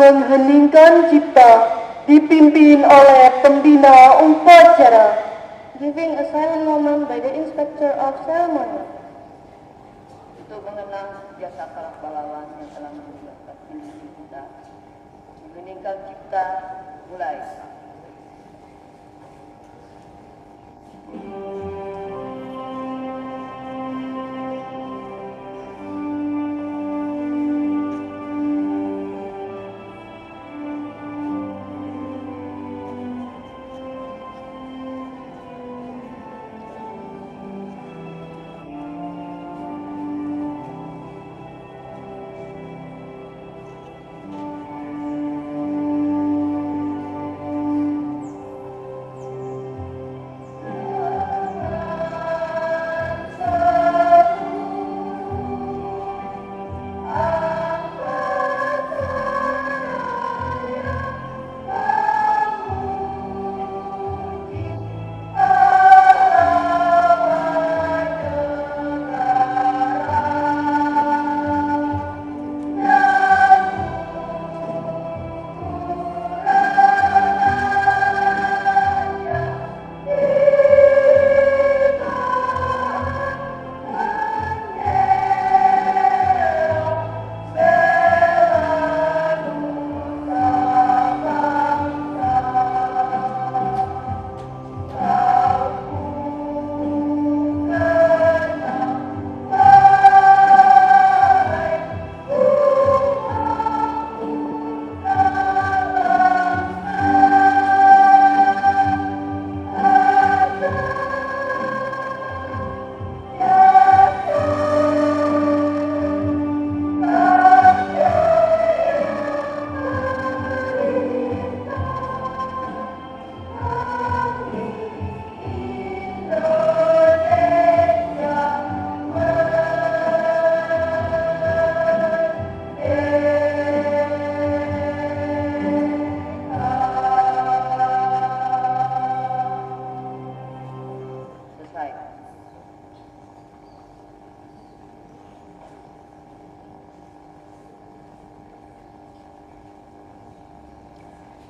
Mengheningkan cipta dipimpin oleh pembina upacara. Giving a silent moment by the inspector of ceremony. Untuk mengenang jasa para pahlawan yang telah meninggalkan industri kita. Mengheningkan cipta mulai.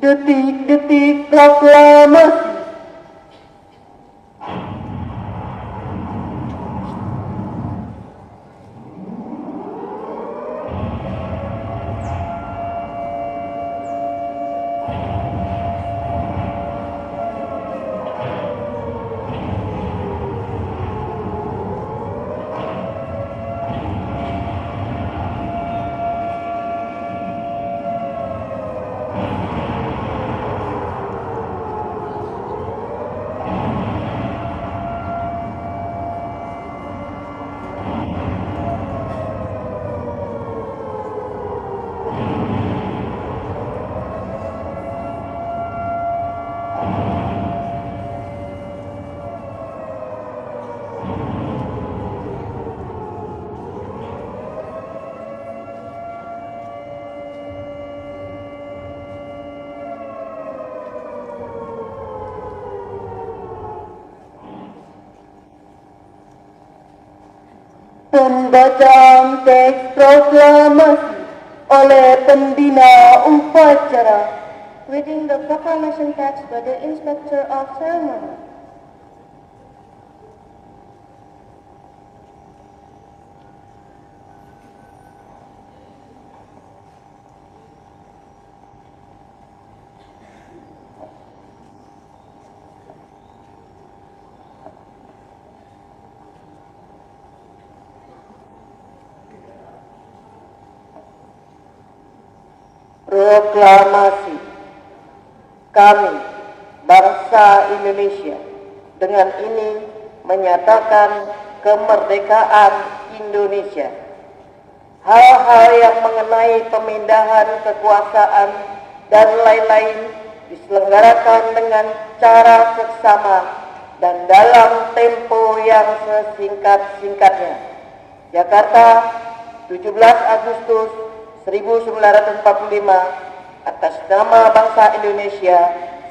Detik-detik proklamasi. Pembacaan teks proklamasi oleh pembina upacara. Reading the proclamation text by the inspector of ceremony. Proklamasi. Kami, bangsa Indonesia, dengan ini menyatakan kemerdekaan Indonesia. Hal-hal yang mengenai pemindahan kekuasaan dan lain-lain diselenggarakan dengan cara seksama dan dalam tempo yang sesingkat-singkatnya. Jakarta, 17 Agustus 1945, atas nama bangsa Indonesia,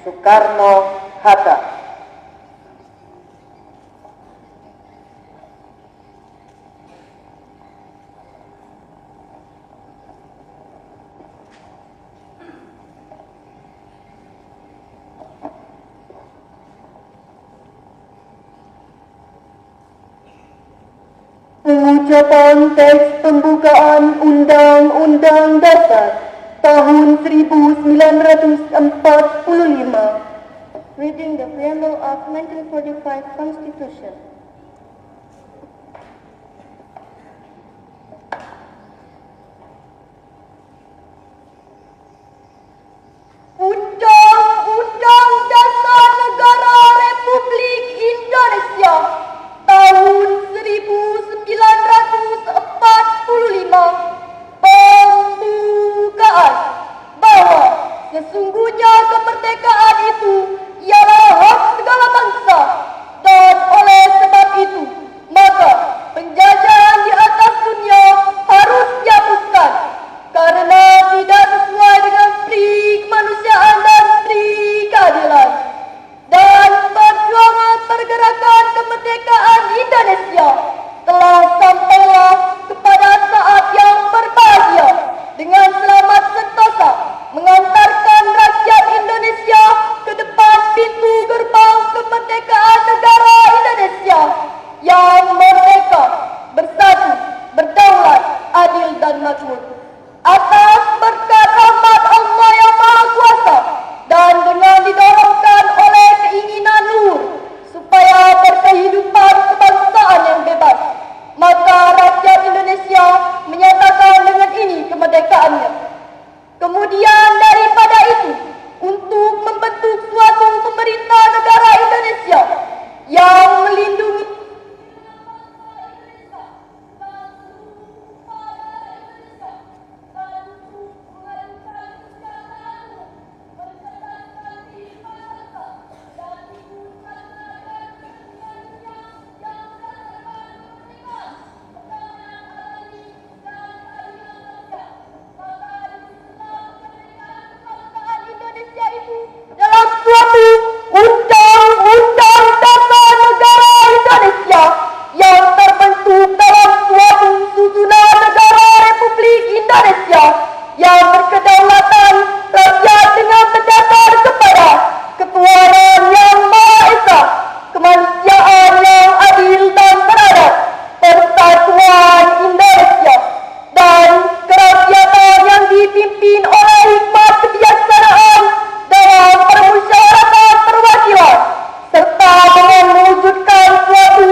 Soekarno-Hatta. pengucapan teks pembukaan Undang-Undang Dasar tahun 1945. Reading the preamble of 1945 Constitution. Undang-Undang Dasar Negara Republik Indonesia tahun 1945 pembukaan bahwa sesungguhnya kemerdekaan itu ialah hak segala bangsa, dan oleh sebab itu maka penjajahan di atas dunia harus dihapuskan karena tidak sesuai dengan pri kemanusiaan dan pri keadilan. Dan perjuangan pergerakan kemerdekaan Indonesia telah sampailah kepada saat yang berbahagia dengan selamat sentosa mengantarkan rakyat Indonesia ke depan pintu gerbang kemerdekaan negara Indonesia yang merdeka, bersatu, berdaulat, adil dan makmur. Atas berkat rahmat Allah yang Maha Kuasa dan dengan didorongkan oleh keinginan luhur supaya berkehidupan kebangsaan yang bebas, maka rakyat Indonesia menyatakan dengan ini kemerdekaannya. Kemudian daripada itu, untuk membentuk suatu pemerintah negara Indonesia yang melindungi Indonesia itu dalam suatu undang-undang dasar negara Indonesia yang terbentuk dalam suatu susunan negara Republik Indonesia yang berkedaulatan rakyat dengan berdasar kepada ketuhanan yang Maha Esa, kemanusiaan yang adil dan beradab, persatuan Indonesia, dan kerakyatan yang dipimpin oleh hikmat kebijaksanaan dalam permusyawaratan perwakilan, serta dengan mewujudkan suatu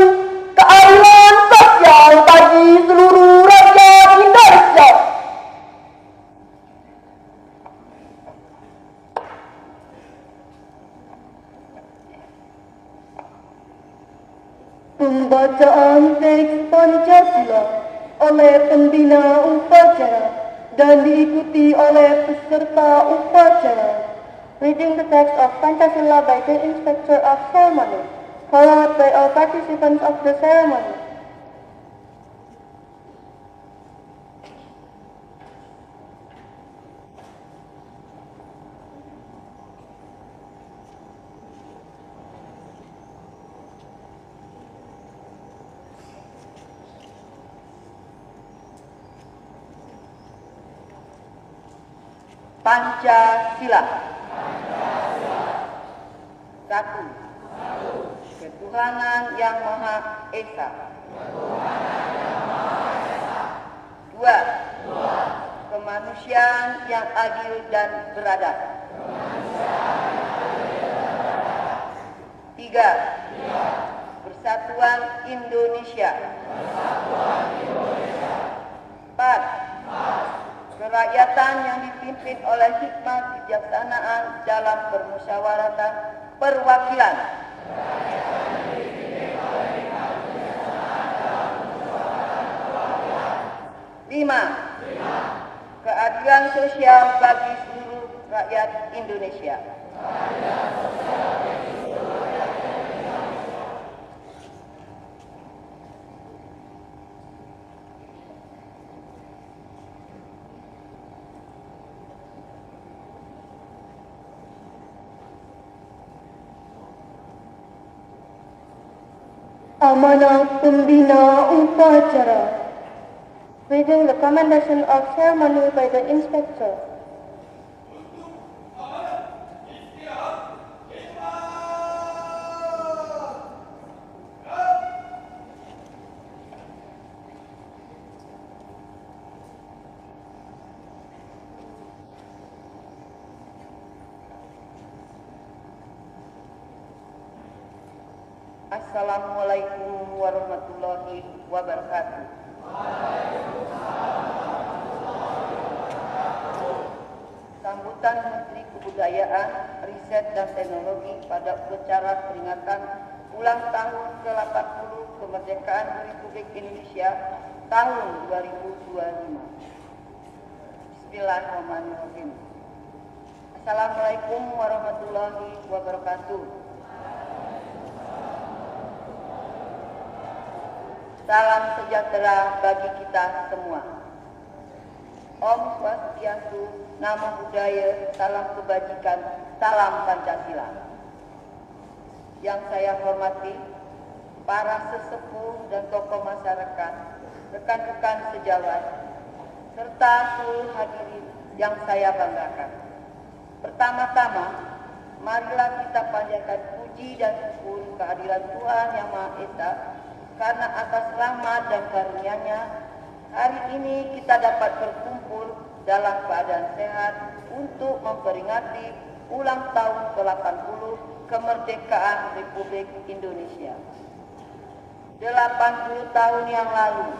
keadilan sosial bagi seluruh rakyat Indonesia. Pembacaan teks Pancasila oleh pembina upacara dan diikuti oleh peserta upacara. Reading the text of Pancasila by the Inspector of Ceremony, followed by all participants of the ceremony. Pancasila. Satu. Ketuhanan yang Maha Esa. Dua. Kemanusiaan yang adil dan beradab. Tiga. Persatuan Indonesia. Empat. Kerakyatan yang dipimpin oleh hikmat kebijaksanaan dalam permusyawaratan perwakilan. 5. Keadilan sosial bagi seluruh rakyat Indonesia. Amanah Pembina Upacara. Reading the commendation of ceremony by the inspector. Assalamualaikum warahmatullahi wabarakatuh. Sambutan Menteri Kebudayaan, Riset dan Teknologi pada upacara peringatan ulang tahun ke-80 kemerdekaan Republik Indonesia tahun 2025. Bismillahirrahmanirrahim. Assalamualaikum warahmatullahi wabarakatuh. Salam sejahtera bagi kita semua. Om Swastiastu, Namo Buddhaya, salam kebajikan, salam Pancasila. Yang saya hormati, para sesepuh dan tokoh masyarakat, rekan-rekan sejawat, serta seluruh hadirin yang saya banggakan. Pertama-tama, marilah kita panjatkan puji dan syukur kehadiran Tuhan Yang Maha Esa, karena atas rahmat dan karunia-Nya, hari ini kita dapat berkumpul dalam keadaan sehat untuk memperingati ulang tahun ke-80 kemerdekaan Republik Indonesia. 80 tahun yang lalu,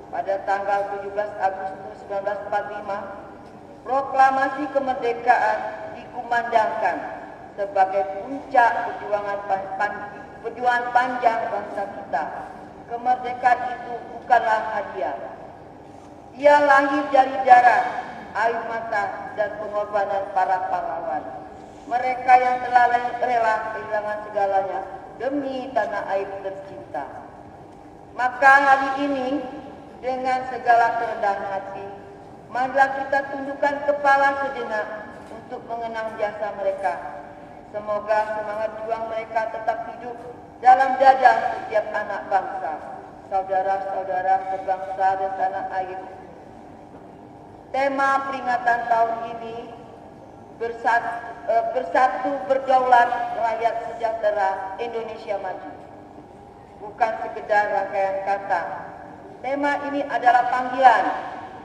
pada tanggal 17 Agustus 1945, proklamasi kemerdekaan dikumandangkan sebagai puncak perjuangan panjang bangsa kita. Kemerdekaan itu bukanlah hadiah. Ia lahir dari darah, air mata, dan pengorbanan para pahlawan. Mereka yang telah rela kehilangan segalanya demi tanah air tercinta. Maka hari ini, dengan segala kerendahan hati, marilah kita tundukkan kepala sejenak untuk mengenang jasa mereka. Semoga semangat juang mereka tetap hidup dalam dada setiap anak bangsa, saudara-saudara sebangsa dan tanah air. Tema peringatan tahun ini bersatu berdaulat, rakyat sejahtera, Indonesia maju. Bukan sekedar rangkaian kata. Tema ini adalah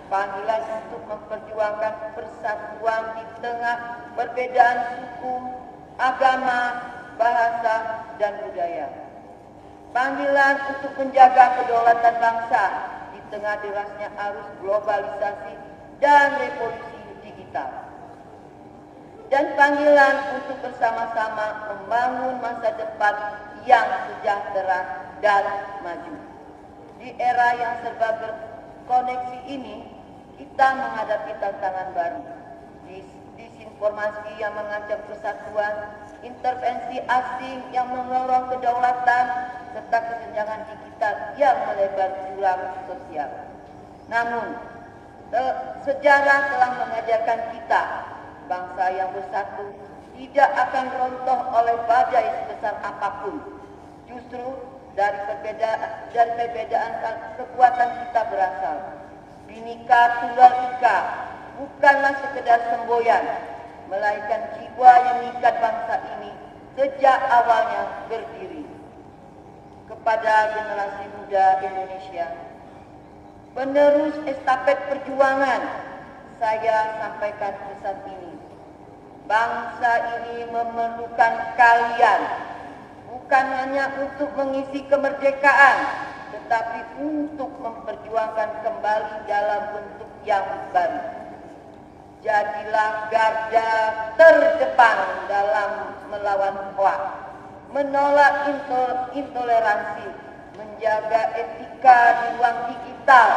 panggilan untuk memperjuangkan persatuan di tengah perbedaan suku, agama, bahasa, dan budaya. Panggilan untuk menjaga kedaulatan bangsa di tengah derasnya arus globalisasi dan revolusi digital. Dan panggilan untuk bersama-sama membangun masa depan yang sejahtera dan maju. Di era yang serba berkoneksi ini, kita menghadapi tantangan baru. Disinformasi yang mengancam persatuan, intervensi asing yang mendorong kedaulatan, serta kesenjangan digital yang melebar jurang sosial. Namun, sejarah telah mengajarkan kita, bangsa yang bersatu tidak akan rontoh oleh badai sebesar apapun. Justru dari perbedaan kekuatan kita berasal. Bhinneka Tunggal Ika bukanlah sekedar semboyan, melainkan jiwa yang mengikat bangsa ini sejak awalnya berdiri. Kepada generasi muda Indonesia, penerus estafet perjuangan, saya sampaikan pesan ini. Bangsa ini memerlukan kalian, bukan hanya untuk mengisi kemerdekaan, tetapi untuk memperjuangkan kembali dalam bentuk yang baru. Jadilah garda terdepan dalam melawan hoak, menolak intoleransi, menjaga etika di ruang digital,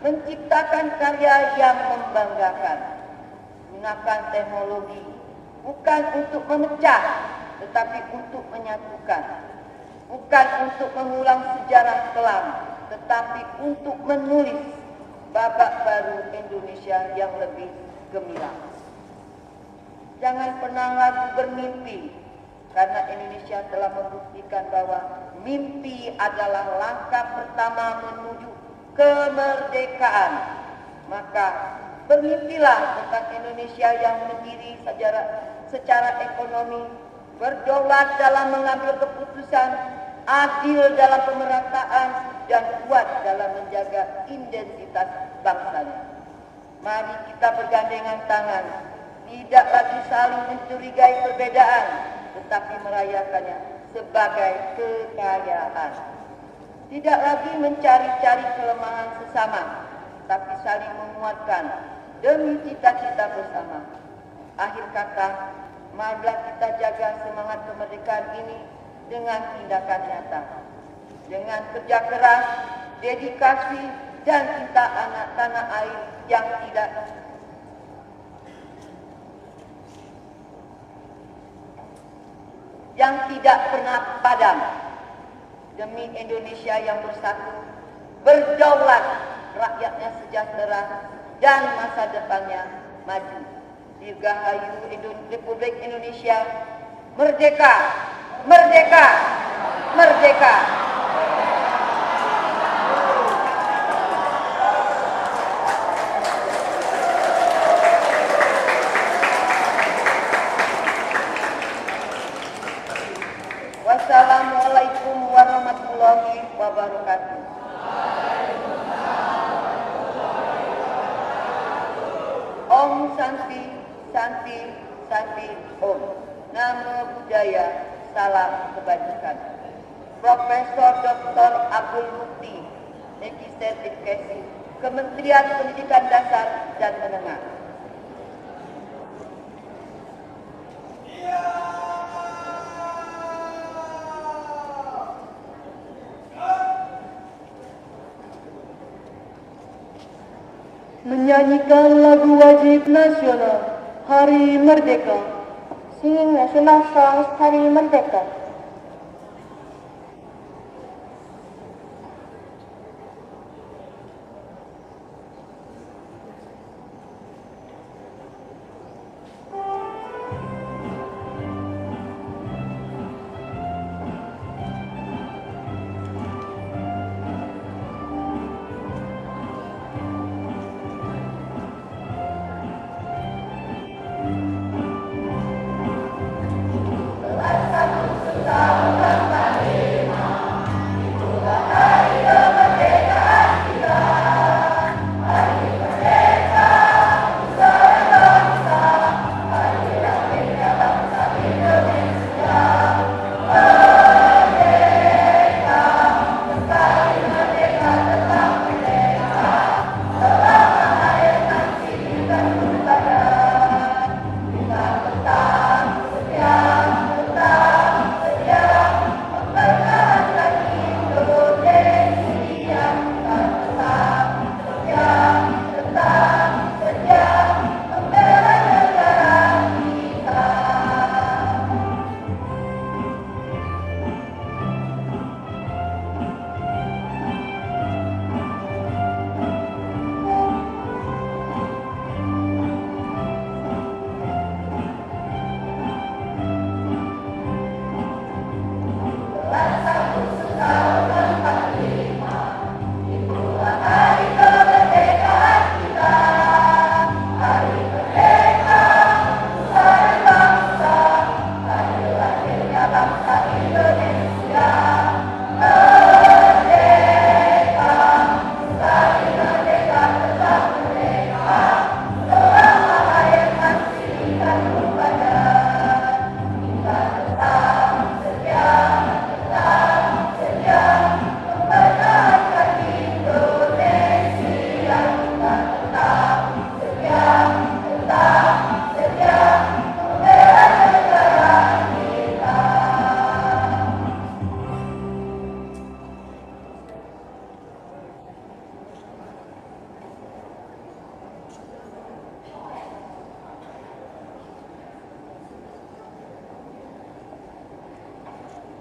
menciptakan karya yang membanggakan. Gunakan teknologi bukan untuk memecah, tetapi untuk menyatukan. Bukan untuk mengulang sejarah kelam, tetapi untuk menulis babak baru Indonesia yang lebih gemilang. Jangan pernah ragu bermimpi, karena Indonesia telah membuktikan bahwa mimpi adalah langkah pertama menuju kemerdekaan. Maka bermimpilah tentang Indonesia yang mandiri secara ekonomi, berdaulat dalam mengambil keputusan, adil dalam pemerataan, dan kuat dalam menjaga identitas bangsanya. Mari kita bergandengan tangan, tidak lagi saling mencurigai perbedaan, tetapi merayakannya sebagai kekayaan. Tidak lagi mencari-cari kelemahan sesama, tapi saling menguatkan demi cita-cita bersama. Akhir kata, marilah kita jaga semangat kemerdekaan ini dengan tindakan nyata. Dengan kerja keras, dedikasi, dan cinta anak tanah air yang tidak pernah padam. Demi Indonesia yang bersatu, berdaulat, rakyatnya sejahtera, dan masa depannya maju. Dirgahayu Republik Indonesia, merdeka, merdeka, merdeka. Wassalamualaikum warahmatullahi wabarakatuh. Om Santi, Santi, Santi, Om. Namo Buddhaya, salam kebajikan. Profesor Dr. Abdul Mukti, Magister Edukasi, Kementerian Pendidikan Dasar dan Menengah. Menyanyikan lagu wajib nasional Hari Merdeka. Singing national songs Hari Merdeka.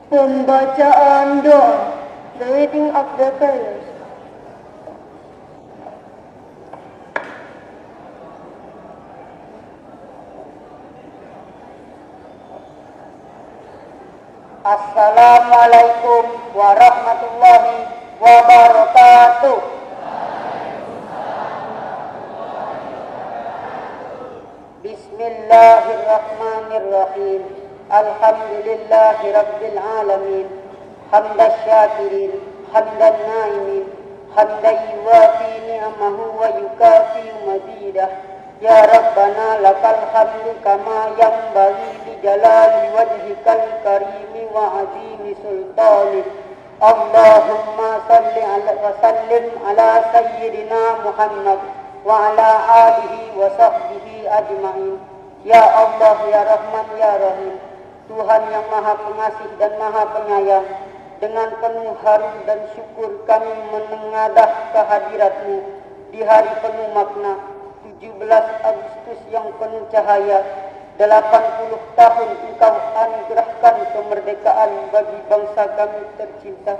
Pembacaan doa. The reading of the prayers. Assalamualaikum warahmatullahi wabarakatuh. Bismillahirrahmanirrahim. Alhamdulillahi rabbil alamin. Hamdan syakirin, hamdan naimin, hamdan yuwafi ni'amahu wa yukafi mazidah. Ya Rabbana lakal hamdu kama yanbaghi li جلال وجهك الكريم وعظيم سلطانك اللهم صل وسلم على سيدنا محمد وعلى آله وصحبه أجمعين. Ya Allah, ya Rahman, ya Rahim, Tuhan yang Maha Pengasih dan Maha Penyayang, dengan penuh haru dan syukur kami menengadah kehadirat-Mu di hari penuh makna 17 Agustus yang penuh cahaya. 80 tahun Engkau anugerahkan kemerdekaan bagi bangsa kami tercinta.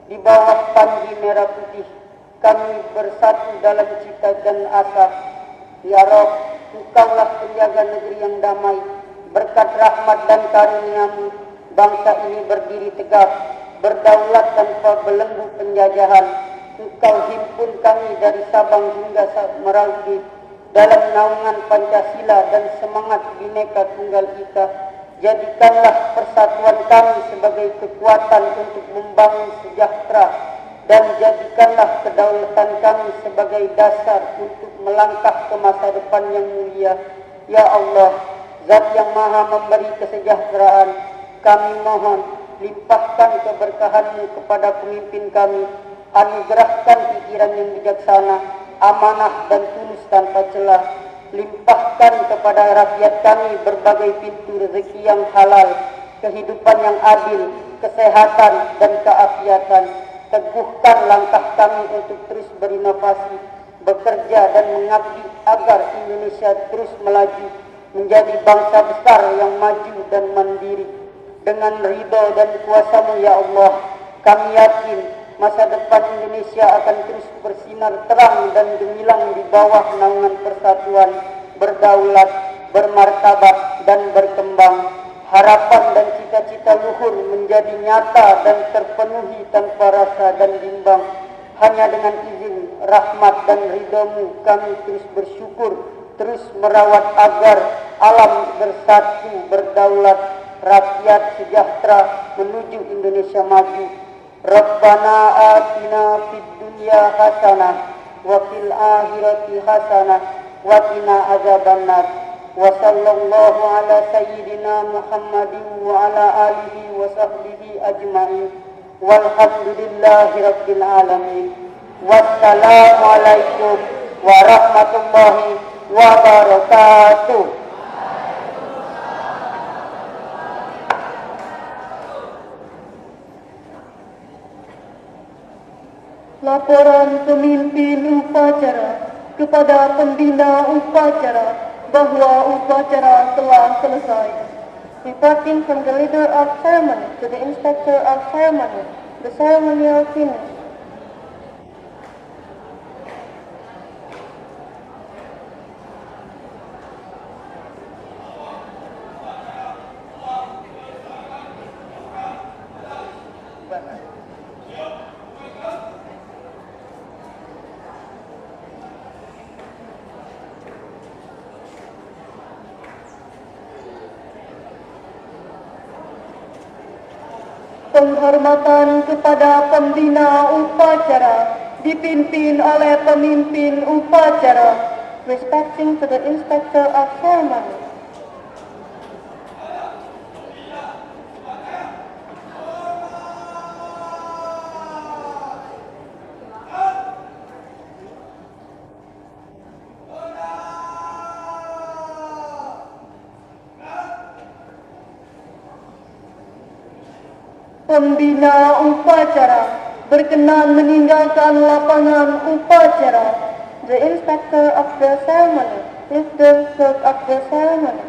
Di bawah panji merah putih kami bersatu dalam cita dan asa. Ya Rabb, Engkaulah penjaga negeri yang damai. Berkat rahmat dan karunia-Mu, bangsa ini berdiri tegak, berdaulat tanpa belenggu penjajahan. Engkau himpun kami dari Sabang hingga Merauke dalam naungan Pancasila dan semangat Bhinneka Tunggal Ika. Jadikanlah persatuan kami sebagai kekuatan untuk membangun sejahtera, dan jadikanlah kedaulatan kami sebagai dasar untuk melangkah ke masa depan yang mulia. Ya Allah, Zat yang Maha memberi kesejahteraan, kami mohon limpahkan keberkahan-Mu kepada pemimpin kami. Anugerahkan pikiran yang bijaksana, amanah dan tulus tanpa celah. Limpahkan kepada rakyat kami berbagai pintu rezeki yang halal, kehidupan yang adil, kesehatan dan keafiatan. Teguhkan langkah kami untuk terus berinovasi, bekerja dan mengabdi agar Indonesia terus melaju menjadi bangsa besar yang maju dan mandiri. Dengan ridho dan kuasa-Mu ya Allah, kami yakin masa depan Indonesia akan terus bersinar terang dan gemilang di bawah naungan persatuan, berdaulat, bermartabat dan berkembang. Harapan dan cita-cita luhur menjadi nyata dan terpenuhi tanpa rasa dan bimbang. Hanya dengan izin, rahmat dan ridho-Mu kami terus bersyukur, terus merawat agar alam bersatu, berdaulat, rakyat sejahtera menuju Indonesia maju. Rabbana atina fid dunya hasanah wa fil akhirati hasanah wa qina azabannar. Wa sallallahu ala sayyidina Muhammadin wa ala alihi wa sahbihi ajma'in. Walhamdulillahi rabbil alamin. Wassalamu alaikum warahmatullahi wabarakatuh. Laporan pemimpin upacara kepada pembina upacara bahwa upacara telah selesai. Reporting from the leader of ceremony to the inspector of ceremony, the ceremonial finished. Penghormatan kepada pembina upacara dipimpin oleh pemimpin upacara. Respecting to the inspector of ceremony. Pembina upacara berkenan meninggalkan lapangan upacara. The inspector of the ceremony is the clerk of the ceremony.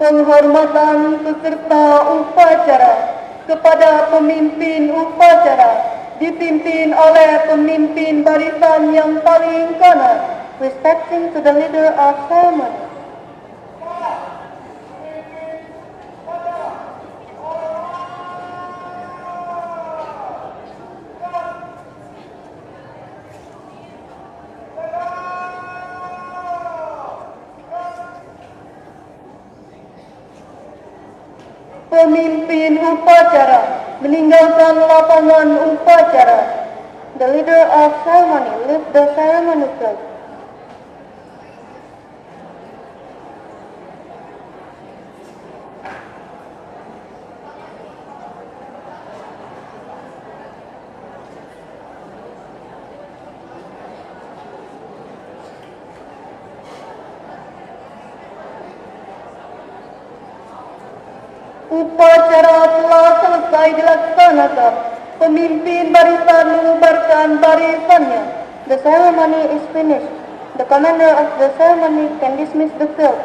Penghormatan peserta upacara kepada pemimpin upacara dipimpin oleh pemimpin barisan yang paling kanan. Respecting to the leader of ceremony. Pemimpin upacara meninggalkan lapangan upacara. The leader of ceremony leaves the ceremony field. Upacara telah selesai dilaksanakan. Pemimpin barisan mengubarkan barisannya. The ceremony is finished. The commander of the ceremony can dismiss the field.